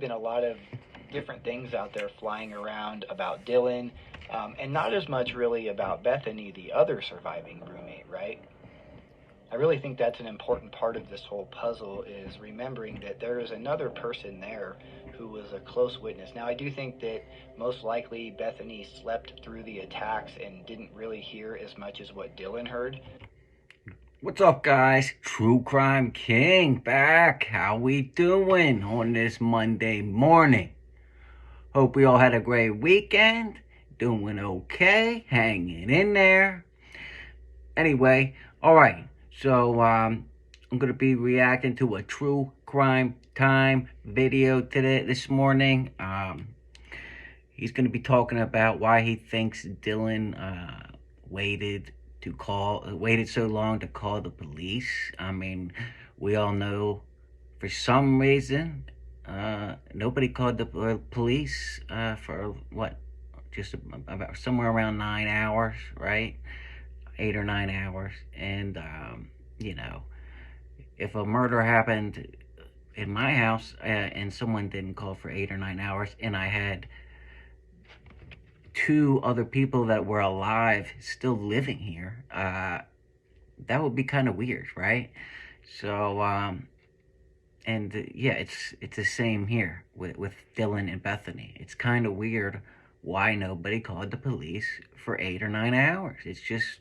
Been a lot of different things out there flying around about Dylan, and not as much really about Bethany, the other surviving roommate, right? I really think that's an important part of this whole puzzle, is remembering that there is another person there who was a close witness. Now, I do think that most likely Bethany slept through the attacks and didn't really hear as much as what Dylan heard. What's up, guys? True Crime King back. How we doing on this Monday morning? Hope we all had a great weekend. Doing okay, hanging in there. Anyway, all right. So I'm gonna be reacting to a True Crime Time video this morning. He's gonna be talking about why he thinks Dylan waited so long to call the police. I mean, we all know for some reason nobody called the police for what, just about somewhere around 9 hours, right? 8 or 9 hours. And you know, if a murder happened in my house and someone didn't call for 8 or 9 hours, and I had two other people that were alive still living here, that would be kind of weird, right? So and yeah, it's the same here with Dylan and Bethany. It's kind of weird why nobody called the police for 8 or 9 hours. It's just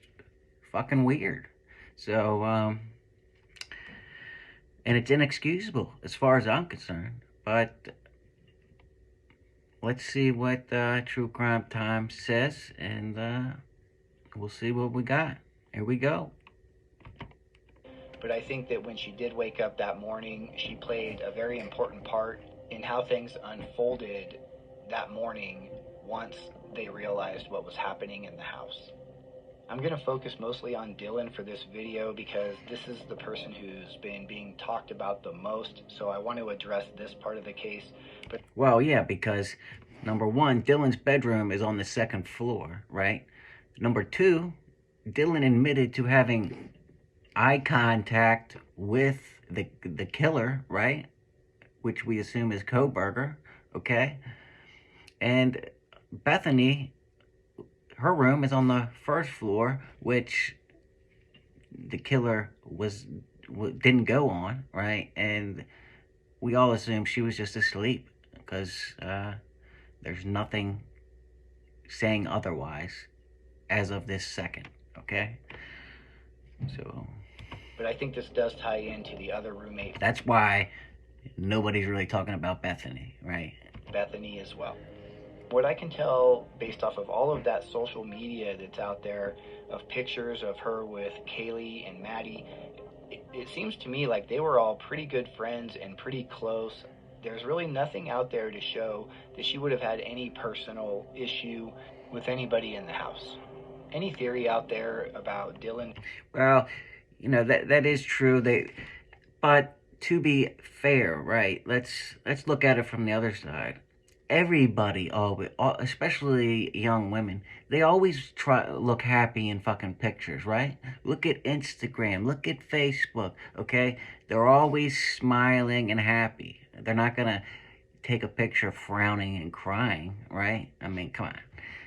fucking weird. So and it's inexcusable as far as I'm concerned. But let's see what True Crime Time says, and we'll see what we got. Here we go. But I think that when she did wake up that morning, she played a very important part in how things unfolded that morning once they realized what was happening in the house. I'm going to focus mostly on Dylan for this video because this is the person who's been being talked about the most, so I want to address this part of the case. But well, yeah, because number one, Dylan's bedroom is on the second floor, right? Number two, Dylan admitted to having eye contact with the killer, right? Which we assume is Koberger, okay? And Bethany, her room is on the first floor, which the killer didn't go on, right? And we all assume she was just asleep because there's nothing saying otherwise as of this second, okay? So, but I think this does tie into the other roommate. That's why nobody's really talking about Bethany, right? Bethany as well. What I can tell based off of all of that social media that's out there of pictures of her with Kaylee and Maddie, it seems to me like they were all pretty good friends and pretty close. There's really nothing out there to show that she would have had any personal issue with anybody in the house. Any theory out there about Dylan? Well, you know, that is true. But to be fair, right? Let's look at it from the other side. Everybody, especially young women, they always look happy in fucking pictures, right? Look at Instagram, look at Facebook, okay? They're always smiling and happy. They're not gonna take a picture frowning and crying, right? I mean, come on.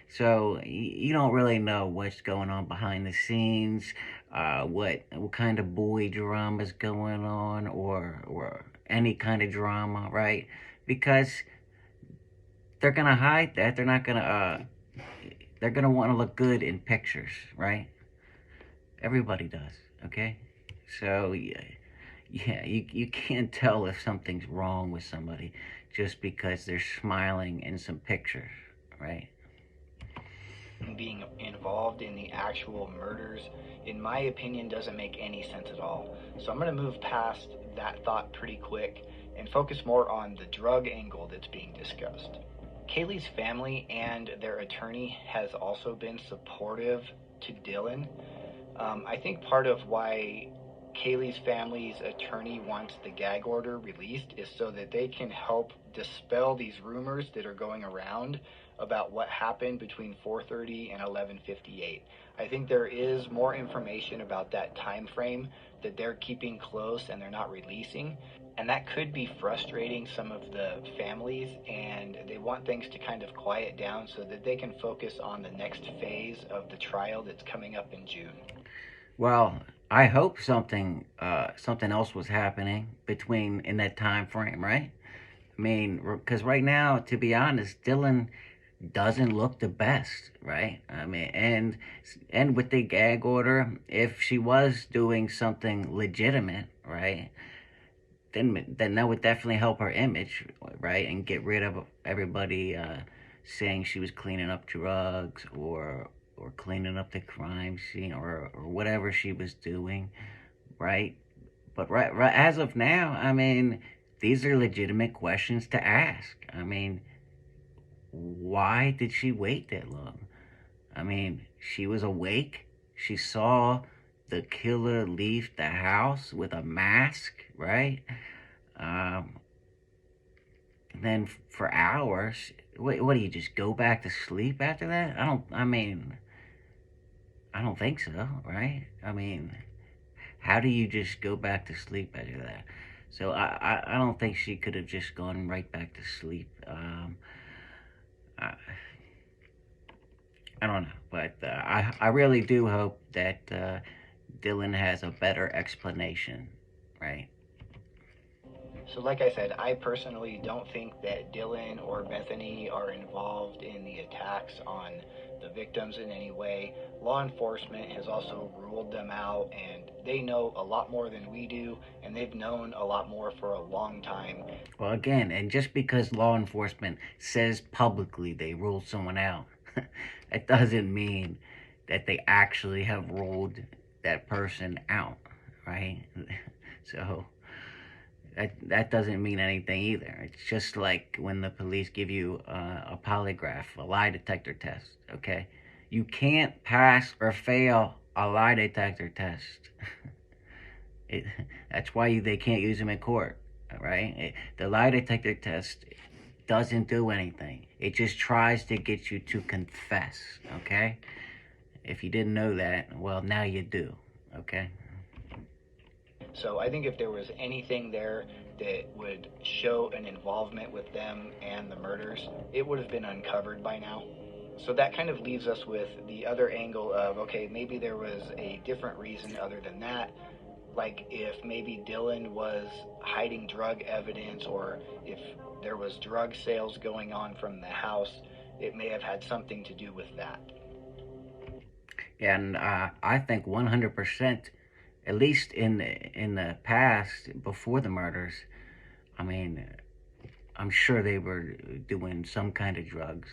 So you don't really know what's going on behind the scenes, what kind of boy drama is going on, or any kind of drama, right? Because they're gonna hide that. They're not gonna. They're gonna want to look good in pictures, right? Everybody does, okay? So yeah, you can't tell if something's wrong with somebody just because they're smiling in some pictures, right? Being involved in the actual murders, in my opinion, doesn't make any sense at all. So I'm going to move past that thought pretty quick and focus more on the drug angle that's being discussed. Kaylee's family and their attorney has also been supportive to Dylan. I think part of why Kaylee's family's attorney wants the gag order released is so that they can help dispel these rumors that are going around about what happened between 4:30 and 11:58. I think there is more information about that time frame that they're keeping close and they're not releasing. And that could be frustrating some of the families, and they want things to kind of quiet down so that they can focus on the next phase of the trial that's coming up in June. Well, I hope something else was happening between in that time frame, right? I mean, because right now, to be honest, Dylan doesn't look the best, right? I mean, and with the gag order, if she was doing something legitimate, right, then that would definitely help her image, right, and get rid of everybody saying she was cleaning up drugs or cleaning up the crime scene or whatever she was doing, right? But right as of now, I mean, these are legitimate questions to ask. I mean, why did she wait that long? I mean, she was awake. She saw the killer leave the house with a mask, right? Um, then for hours, what do you just go back to sleep after that? I mean, I don't think so, right? I mean, how do you just go back to sleep after that? So I don't think she could have just gone right back to sleep. I, I don't know, but I really do hope that Dylan has a better explanation, right? So, like I said, I personally don't think that Dylan or Bethany are involved in the attacks on the victims in any way. Law enforcement has also ruled them out, and they know a lot more than we do, and they've known a lot more for a long time. Well, again, and just because law enforcement says publicly they ruled someone out, that doesn't mean that they actually have ruled that person out, right? So that doesn't mean anything either. It's just like when the police give you a polygraph, a lie detector test. Okay, you can't pass or fail a lie detector test. it, that's why they can't use them in court. Right? The lie detector test doesn't do anything. It just tries to get you to confess. Okay. If you didn't know that, well, now you do. Okay. So I think if there was anything there that would show an involvement with them and the murders, it would have been uncovered by now. So that kind of leaves us with the other angle of, okay, maybe there was a different reason other than that. Like if maybe Dylan was hiding drug evidence, or if there was drug sales going on from the house, it may have had something to do with that. And I think 100%, at least in the past, before the murders, I mean, I'm sure they were doing some kind of drugs.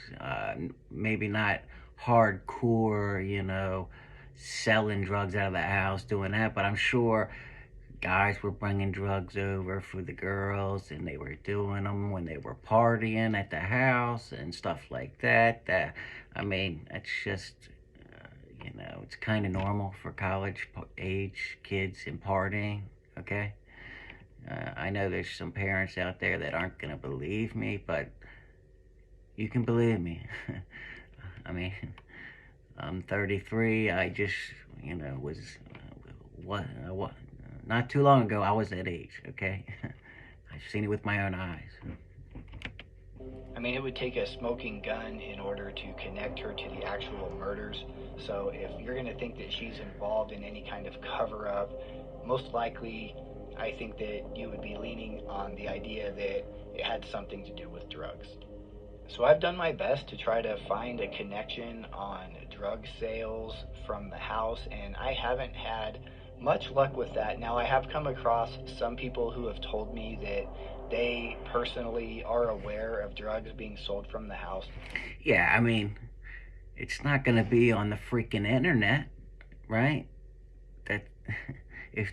Maybe not hardcore, selling drugs out of the house, doing that, but I'm sure guys were bringing drugs over for the girls and they were doing them when they were partying at the house and stuff like that. I mean, that's just, it's kind of normal for college age kids and partying, okay? I know there's some parents out there that aren't going to believe me, but you can believe me. I mean, I'm 33. I just, was what not too long ago I was that age, okay? I've seen it with my own eyes. I mean, it would take a smoking gun in order to connect her to the actual murders. So if you're going to think that she's involved in any kind of cover up, most likely I think that you would be leaning on the idea that it had something to do with drugs. So I've done my best to try to find a connection on drug sales from the house, and I haven't had much luck with that. Now, I have come across some people who have told me that they personally are aware of drugs being sold from the house. Yeah, I mean, it's not going to be on the freaking internet, right? That if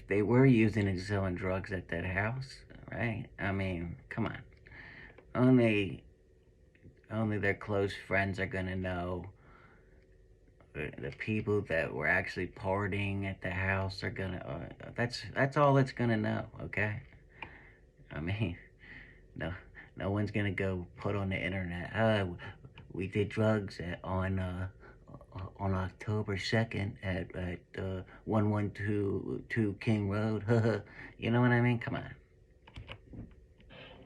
they were using and selling drugs at that house, right? I mean, come on. Only only their close friends are gonna know. The people that were actually partying at the house are gonna. That's all it's gonna know. Okay. I mean, no no one's gonna go put on the internet. We did drugs on October 2nd at 1122 King Road. You know what I mean? Come on.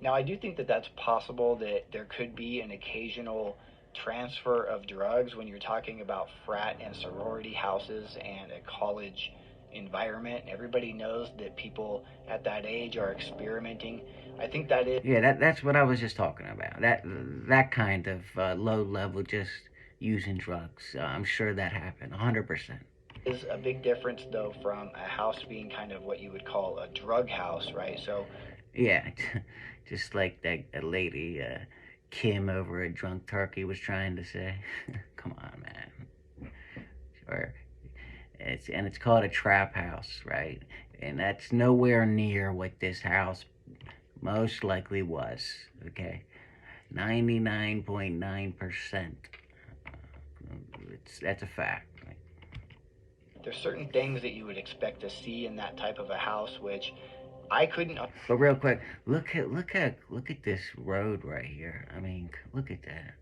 Now, I do think that that's possible that there could be an occasional transfer of drugs when you're talking about frat and sorority houses and a college environment. Everybody knows that people at that age are experimenting. I think that Yeah, that's what I was just talking about. That kind of low level, just using drugs. I'm sure that happened, 100%. is a big difference, though, from a house being kind of what you would call a drug house, right? So Yeah, just like that lady Kim over at Drunk Turkey was trying to say. Come on, man. Or it's called a trap house, right? And that's nowhere near what this house most likely was. Okay, 99.9%. That's a fact. Right? there's certain things that you would expect to see in that type of a house, which I couldn't. But real quick, look at this road right here. I mean, look at that,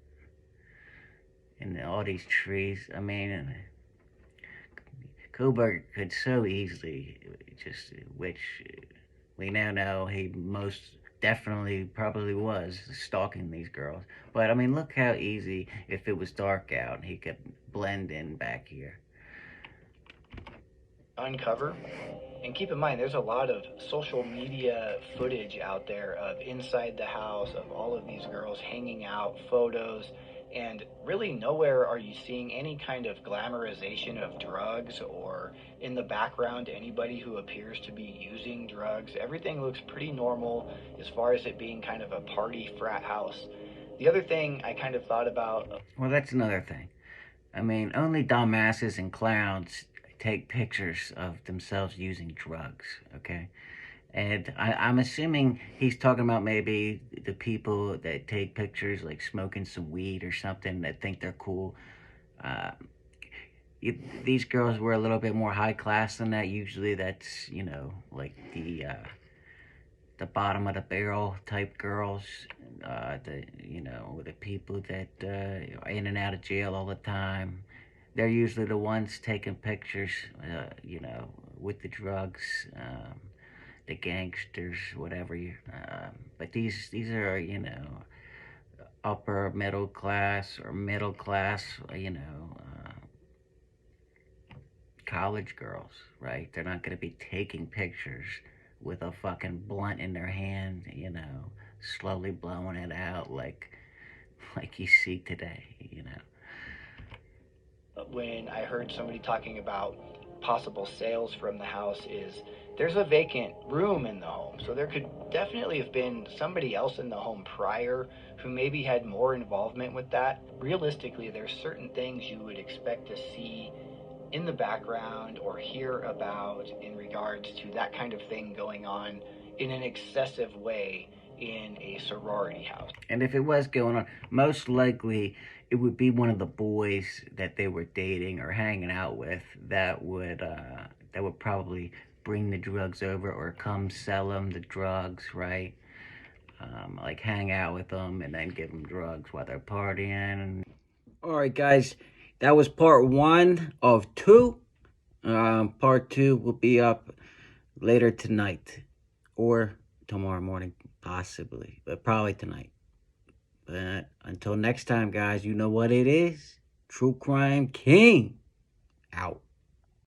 and all these trees. I mean, Koberg could so easily just, which we now know he most definitely probably was stalking these girls. But I mean, look how easy, if it was dark out, he could blend in back here. Uncover. And keep in mind, there's a lot of social media footage out there of inside the house, of all of these girls hanging out, photos, and really nowhere are you seeing any kind of glamorization of drugs or in the background anybody who appears to be using drugs. Everything looks pretty normal as far as it being kind of a party frat house. The other thing I kind of thought about. Well, that's another thing. I mean, only dumbasses and clowns take pictures of themselves using drugs, okay? And I'm assuming he's talking about maybe the people that take pictures like smoking some weed or something that think they're cool. Uh, these girls were a little bit more high class than that. Usually that's, like the bottom of the barrel type girls, the people that are in and out of jail all the time. They're usually the ones taking pictures, with the drugs, the gangsters, whatever. But these are, upper middle class or middle class, college girls, right? They're not going to be taking pictures with a fucking blunt in their hand, slowly blowing it out like you see today, When I heard somebody talking about possible sales from the house is there's a vacant room in the home. So there could definitely have been somebody else in the home prior who maybe had more involvement with that. Realistically, there's certain things you would expect to see in the background or hear about in regards to that kind of thing going on in an excessive way in a sorority house. And if it was going on, most likely it would be one of the boys that they were dating or hanging out with that would probably bring the drugs over or come sell them the drugs, right? Like hang out with them and then give them drugs while they're partying. All right, guys, that was part one of two. Part two will be up later tonight or tomorrow morning, possibly, but probably tonight. But until next time, guys, you know what it is. True Crime King out.